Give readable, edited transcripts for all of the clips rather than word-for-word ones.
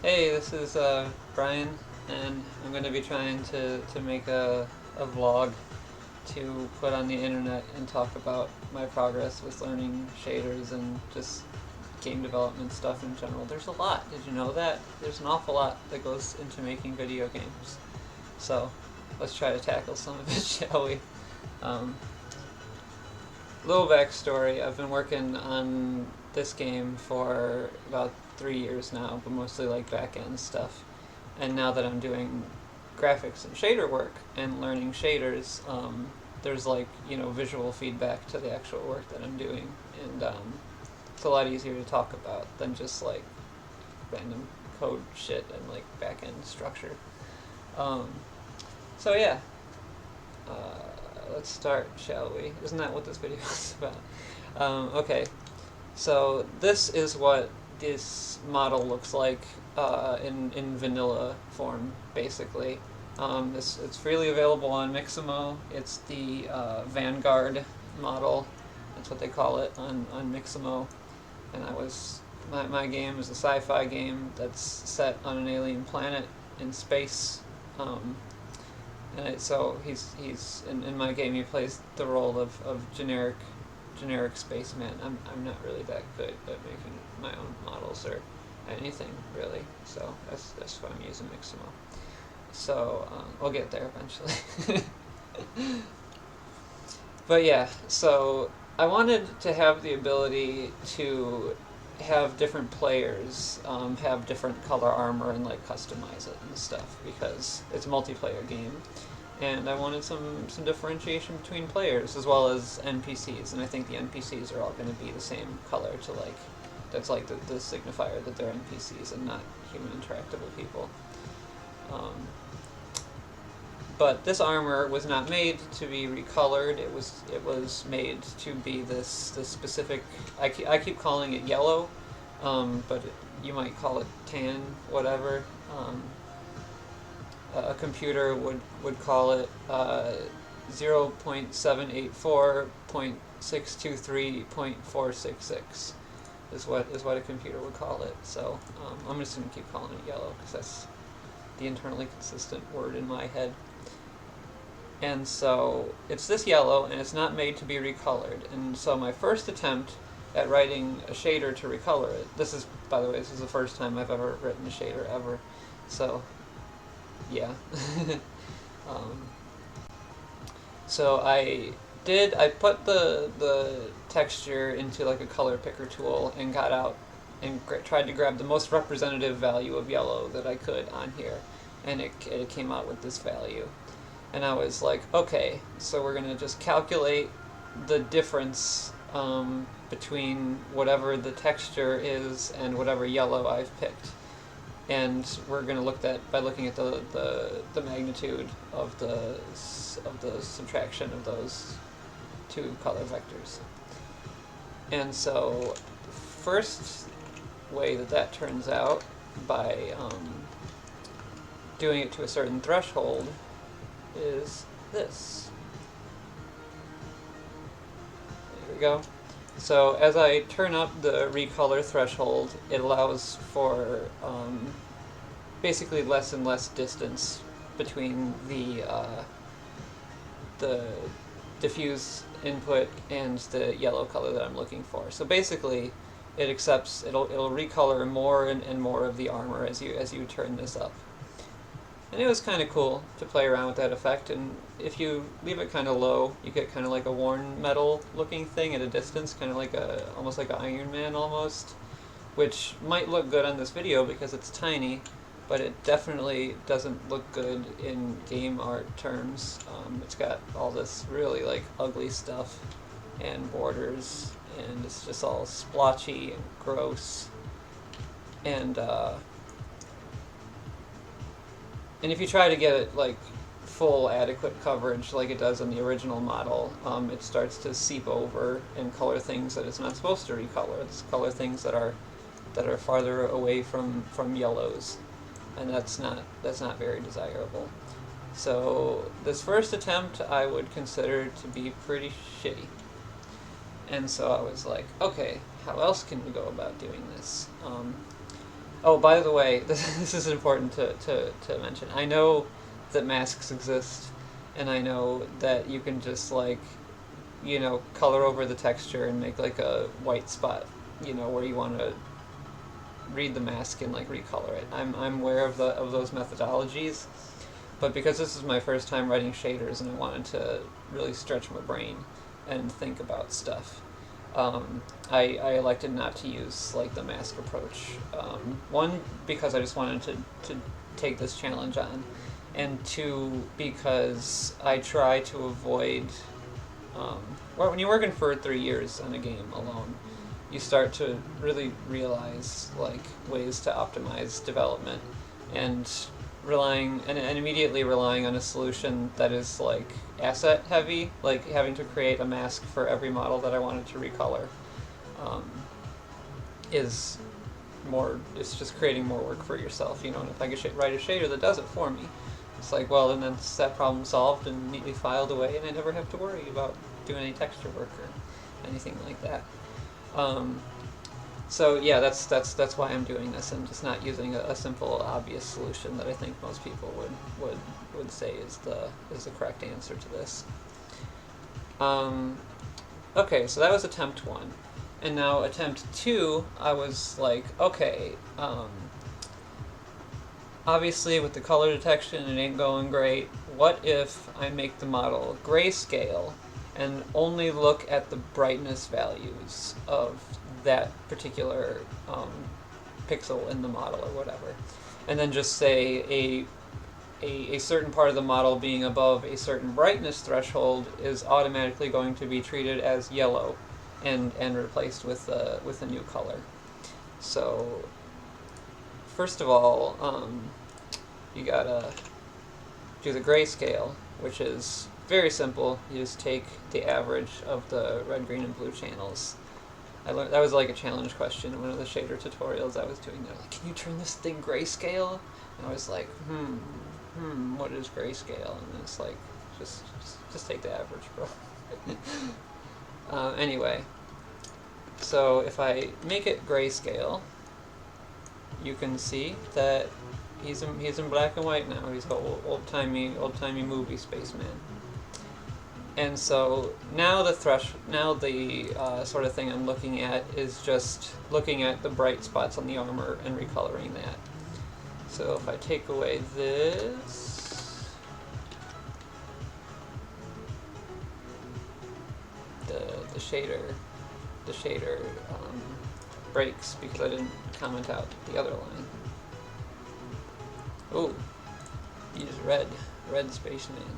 Hey, this is Brian, and I'm going to be trying to make a vlog to put on the internet and talk about my progress with learning shaders and just game development stuff in general. There's a lot. Did you know that? There's an awful lot that goes into making video games. So let's try to tackle some of it, shall we? Um, Little backstory, I've been working on this game for about 3 years now, but mostly like back end stuff. And now that I'm doing graphics and shader work and learning shaders, there's like, visual feedback to the actual work that I'm doing. And it's a lot easier to talk about than just like random code shit and like back end structure. Um, so yeah, uh, let's start, shall we? Isn't that what this video is about? Okay, so this is what this model looks like in vanilla form, basically. It's freely available on Mixamo. It's the Vanguard model. That's what they call it on Mixamo. And my game is a sci-fi game that's set on an alien planet in space. So he's in my game he plays the role of generic spaceman. I'm not really that good at making my own models or anything really. So that's why I'm using Mixamo. So we'll get there eventually. But yeah, so I wanted to have the ability to have different players have different color armor and like customize it and stuff because it's a multiplayer game, and I wanted some differentiation between players as well as NPCs, and I think the NPCs are all going to be the same color to like that's like the signifier that they're NPCs and not human interactable people. Um, but this armor was not made to be recolored. It was made to be this specific. I keep calling it yellow, but you might call it tan, whatever. A computer would call it 0.784.623.466 is what a computer would call it. So I'm just gonna keep calling it yellow because that's the internally consistent word in my head. And so it's this yellow, and it's not made to be recolored. And so my first attempt at writing a shader to recolor it. This is, by the way, this is the first time I've ever written a shader ever. So yeah. um, so I put the texture into like a color picker tool and got out and tried to grab the most representative value of yellow that I could on here, and it came out with this value. And I was like, okay, so we're gonna just calculate the difference between whatever the texture is and whatever yellow I've picked, and we're going to look at by looking at the magnitude of the subtraction of those two color vectors. And so the first way that turns out by doing it to a certain threshold is this. There we go. So as I turn up the recolor threshold, it allows for basically less and less distance between the diffuse input and the yellow color that I'm looking for. So basically, it'll recolor more and more of the armor as you turn this up. And it was kind of cool to play around with that effect, and if you leave it kind of low, you get kind of like a worn metal looking thing at a distance, kind of like almost like an Iron Man almost, which might look good on this video because it's tiny, but it definitely doesn't look good in game art terms. It's got all this really like ugly stuff and borders, and it's just all splotchy and gross, and if you try to get it like full adequate coverage like it does in the original model, it starts to seep over and color things that it's not supposed to recolor. It's color things that are farther away from yellows, and that's not very desirable. So this first attempt I would consider to be pretty shitty. And so I was like, okay, how else can we go about doing this? Oh, by the way, this is important to mention. I know that masks exist, and I know that you can just like, color over the texture and make like a white spot, where you want to read the mask and like recolor it. I'm aware of those methodologies, but because this is my first time writing shaders and I wanted to really stretch my brain and think about stuff, I elected not to use like the mask approach. One, because I just wanted to take this challenge on, and two, because I try to avoid. Well, when you're working for 3 years on a game alone, you start to really realize like ways to optimize development, and immediately relying on a solution that is like asset heavy, like having to create a mask for every model that I wanted to recolor, um, is more. It's just creating more work for yourself, And if I could write a shader that does it for me, it's like, well, then that's that problem solved and neatly filed away, and I never have to worry about doing any texture work or anything like that. So yeah, that's why I'm doing this, and just not using a simple, obvious solution that I think most people would say is the correct answer to this. Okay, so that was attempt 1, and now attempt 2. I was like, okay, obviously with the color detection it ain't going great. What if I make the model grayscale and only look at the brightness values of that particular pixel in the model or whatever, and then just say a certain part of the model being above a certain brightness threshold is automatically going to be treated as yellow and replaced with a new color. So first of all, you gotta do the grayscale, which is very simple. You just take the average of the red, green, and blue channels. I learned that was like a challenge question in one of the shader tutorials I was doing. They're like, "Can you turn this thing grayscale?" And I was like, what is grayscale? And it's like, just take the average, bro. Anyway, so if I make it grayscale, you can see that he's in black and white now. He's an old timey movie spaceman. And so now the sort of thing I'm looking at is just looking at the bright spots on the armor and recoloring that. So if I take away this, the shader breaks because I didn't comment out the other line. Oh, use red spaceman.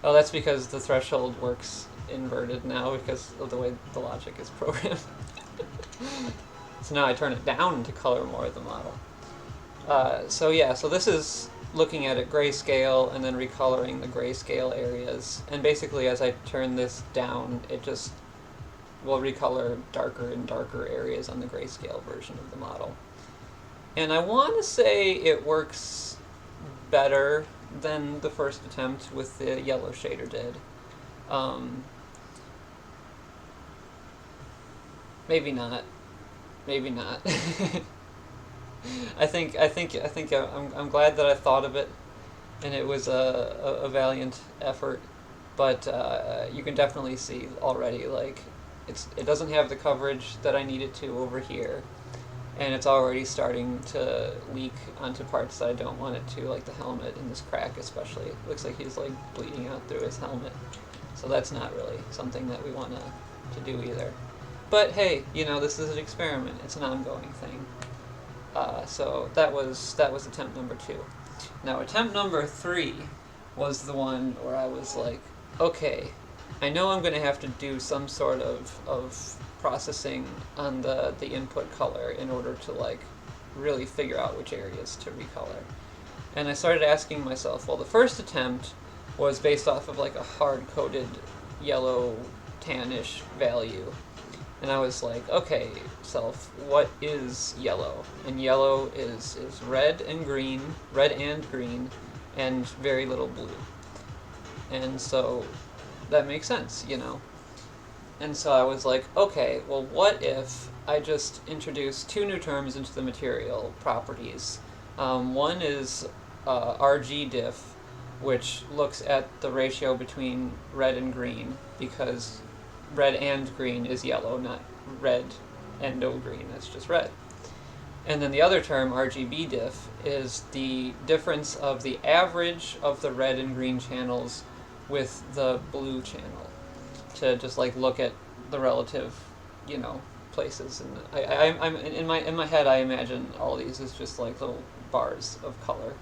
Oh, that's because the threshold works inverted now because of the way the logic is programmed. So now I turn it down to color more of the model. So this is looking at it grayscale and then recoloring the grayscale areas. And basically as I turn this down, it just will recolor darker and darker areas on the grayscale version of the model. And I want to say it works better than the first attempt with the yellow shader did. Maybe not. I'm glad that I thought of it, and it was a valiant effort. But you can definitely see already, like, it doesn't have the coverage that I need it to over here, and it's already starting to leak onto parts that I don't want it to, like the helmet and this crack especially. It looks like he's like bleeding out through his helmet. So that's not really something that we want to do either. But hey, this is an experiment. It's an ongoing thing. So that was attempt number 2. Now attempt number 3 was the one where I was like, okay, I know I'm going to have to do some sort of processing on the input color in order to like really figure out which areas to recolor. And I started asking myself, well, the first attempt was based off of like a hard-coded yellow tannish value. And I was like, okay, self, what is yellow? And yellow is red and green, and very little blue. And so that makes sense, And so I was like, okay, well, what if I just introduced two new terms into the material properties. One is RG which looks at the ratio between red and green, because red and green is yellow, not red and no green, that's just red. And then the other term, RGB is the difference of the average of the red and green channels with the blue channel, to just like look at the relative, places. And I'm in my head, I imagine all these as just like little bars of color.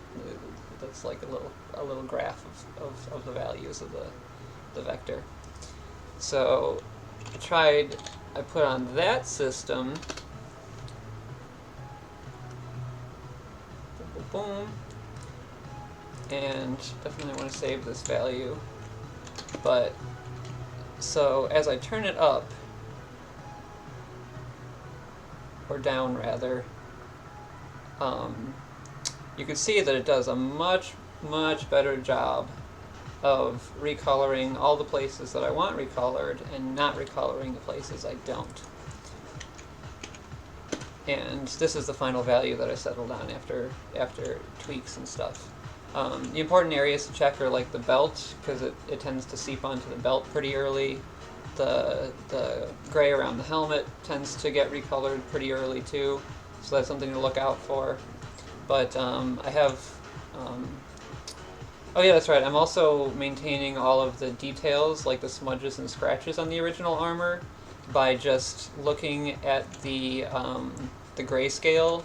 That's like a little graph of the values of the vector. So I put on that system. Boom. And definitely want to save this value. But so as I turn it up, or down rather, you can see that it does a much better job of recoloring all the places that I want recolored and not recoloring the places I don't. And this is the final value that I settled on after tweaks and stuff. The important areas to check are like the belt, because it tends to seep onto the belt pretty early. The gray around the helmet tends to get recolored pretty early too, so that's something to look out for. But I have, oh yeah, that's right, I'm also maintaining all of the details, like the smudges and scratches on the original armor, by just looking at the grayscale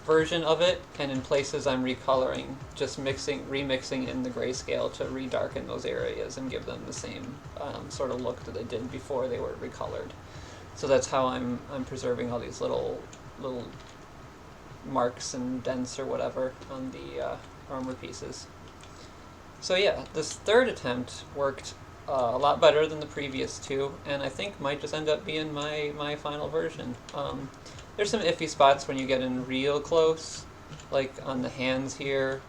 version of it, and in places I'm recoloring, just remixing in the grayscale to redarken those areas and give them the same sort of look that they did before they were recolored. So that's how I'm preserving all these little marks and dents or whatever on the armor pieces. So yeah, this third attempt worked a lot better than the previous two, and I think might just end up being my final version. There's some iffy spots when you get in real close, like on the hands here.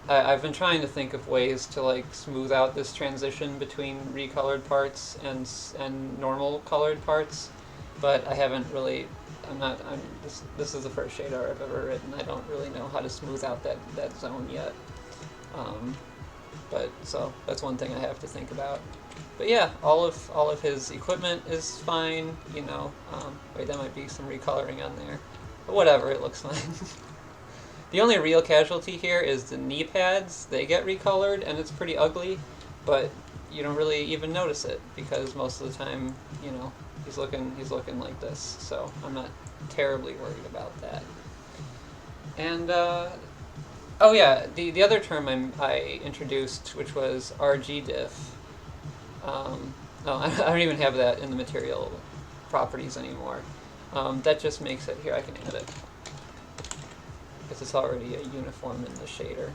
I've been trying to think of ways to like smooth out this transition between recolored parts and normal colored parts, but I haven't really. This is the first shader I've ever written. I don't really know how to smooth out that zone yet. But so that's one thing I have to think about. But yeah, all of his equipment is fine. Wait, that might be some recoloring on there, but whatever, it looks fine. The only real casualty here is the knee pads. They get recolored, and it's pretty ugly, but you don't really even notice it because most of the time, he's looking like this. So I'm not terribly worried about that. And oh yeah, the other term I introduced, which was RGDiff. Oh, I don't even have that in the material properties anymore. That just makes it, here I can add it, because it's already a uniform in the shader.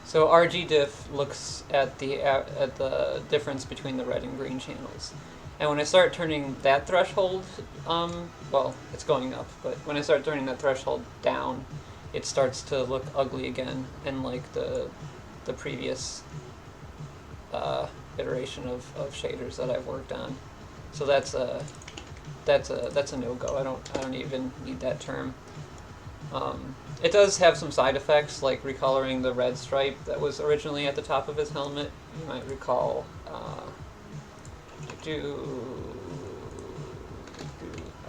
So RGDiff looks at the difference between the red and green channels. And when I start turning that threshold, well, it's going up, but when I start turning that threshold down, it starts to look ugly again, and like the previous iteration of shaders that I've worked on. So that's a no-go. I don't even need that term. It does have some side effects, like recoloring the red stripe that was originally at the top of his helmet. You might recall. Oh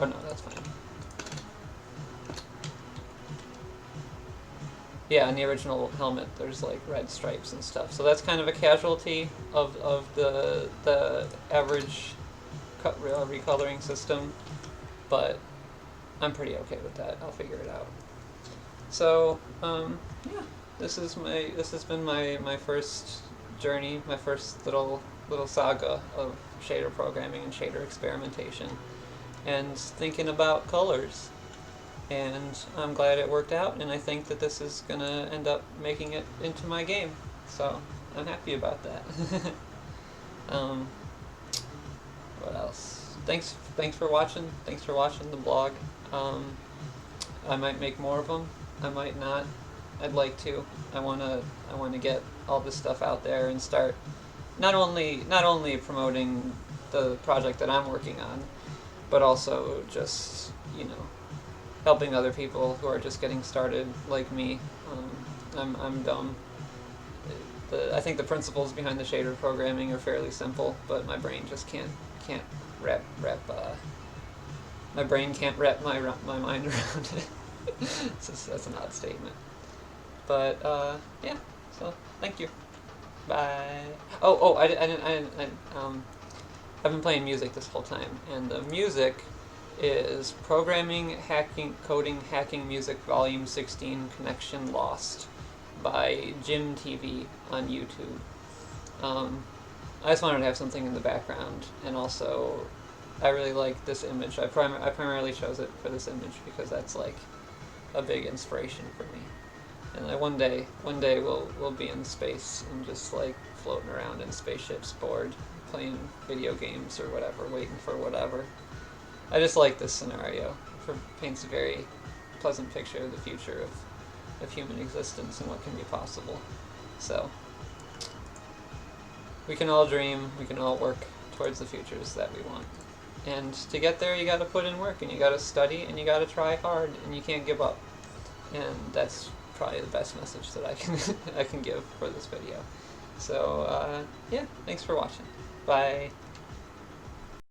no, that's fine. Yeah, in the original helmet, there's like red stripes and stuff. So that's kind of a casualty of the average recoloring system, but I'm pretty okay with that. I'll figure it out. So yeah, this has been my first journey, my first little saga of shader programming and shader experimentation, and thinking about colors. And I'm glad it worked out, and I think that this is gonna end up making it into my game. So I'm happy about that. What else? Thanks for watching. Thanks for watching the blog. I might make more of them. I might not. I'd like to. I wanna get all this stuff out there and start not only promoting the project that I'm working on, but also just, helping other people who are just getting started like me. I'm dumb. I think the principles behind the shader programming are fairly simple, but my brain just can't wrap my brain can't wrap my mind around it. That's an odd statement, but yeah. So thank you. Bye. I've been playing music this whole time, and the music is Programming, Hacking, Coding, Hacking Music Volume 16 Connection Lost by Jim TV on YouTube. I just wanted to have something in the background, and also I really like this image. I primarily chose it for this image because that's like a big inspiration for me. And one day we'll be in space and just like floating around in spaceships, bored, playing video games or whatever, waiting for whatever. I just like this scenario. It paints a very pleasant picture of the future of human existence and what can be possible. So we can all dream, we can all work towards the futures that we want. And to get there, you gotta put in work, and you gotta study, and you gotta try hard, and you can't give up. And that's probably the best message that I can I can give for this video. So yeah, thanks for watching. Bye.